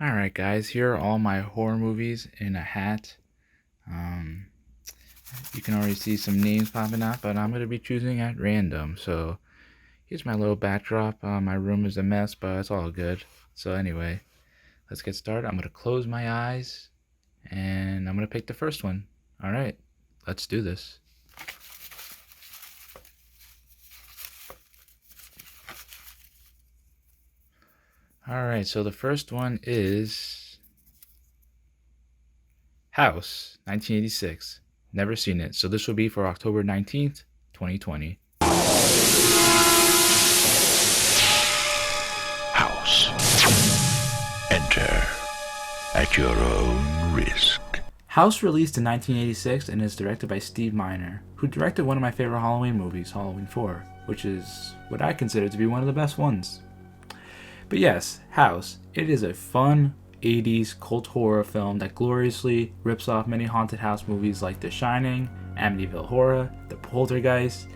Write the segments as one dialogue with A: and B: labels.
A: Alright guys, here are all my horror movies in a hat. Um, you can already see some names popping out, but I'm going to be choosing at random. So here's my little backdrop. My room is a mess, but it's all good. So anyway, let's get started. I'm going to close my eyes and I'm going to pick the first one. Alright, let's do this. Alright, so the first one is House, 1986. Never seen it, so this will be for October 19th, 2020.
B: House. Enter at your own risk.
A: House released in 1986 and is directed by Steve Miner, who directed one of my favorite Halloween movies, Halloween 4, which is what I consider to be one of the best ones. But yes, House. It is a fun 80s cult horror film that gloriously rips off many haunted house movies like The Shining, Amityville Horror, The Poltergeist,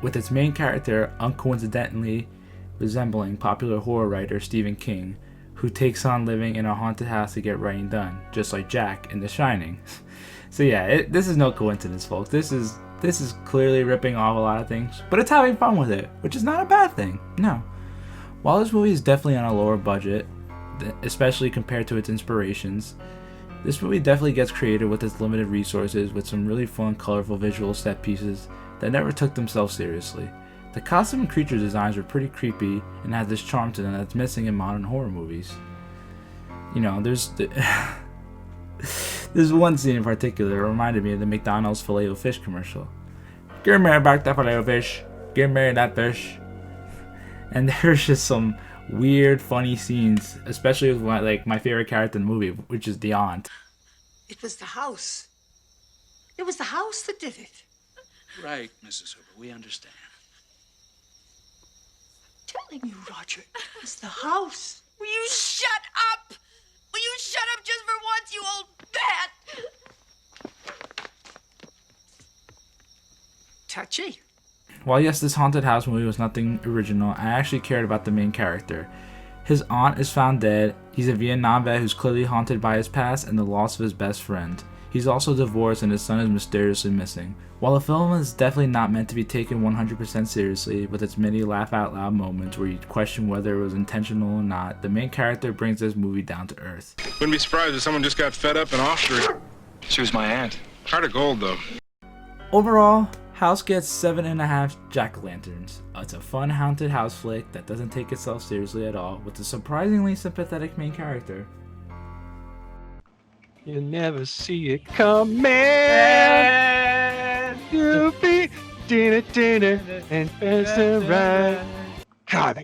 A: with its main character uncoincidentally resembling popular horror writer Stephen King, who takes on living in a haunted house to get writing done, just like Jack in The Shining. So yeah, this is no coincidence, folks. This is clearly ripping off a lot of things, but it's having fun with it, which is not a bad thing. No. While this movie is definitely on a lower budget, especially compared to its inspirations, this movie definitely gets creative with its limited resources with some really fun, colorful visual set pieces that never took themselves seriously. The costume and creature designs were pretty creepy and had this charm to them that's missing in modern horror movies. You know, there's one scene in particular that reminded me of the McDonald's Filet-O-Fish commercial. Give me back that Filet-O-Fish. Give me that fish. And there's just some weird, funny scenes, especially with my favorite character in the movie, which is the aunt.
C: It was the house. It was the house that did it.
D: Right, Mrs. Hooper, we understand.
C: I'm telling you, Roger, it was the house.
E: Will you shut up? Will you shut up just for once, you old bat?
C: Touchy.
A: While yes, this haunted house movie was nothing original, I actually cared about the main character. His aunt is found dead, he's a Vietnam vet who's clearly haunted by his past and the loss of his best friend. He's also divorced and his son is mysteriously missing. While the film is definitely not meant to be taken 100% seriously, with its many laugh-out-loud moments where you question whether it was intentional or not, the main character brings this movie down to earth.
F: Wouldn't be surprised if someone just got fed up and offed her.
D: She was my aunt.
F: Heart of gold, though.
A: Overall, House gets 7.5 jack-o'-lanterns. It's a fun haunted house flick that doesn't take itself seriously at all, with a surprisingly sympathetic main character.
G: You'll never see it coming. You'll be dinner and pass around. God,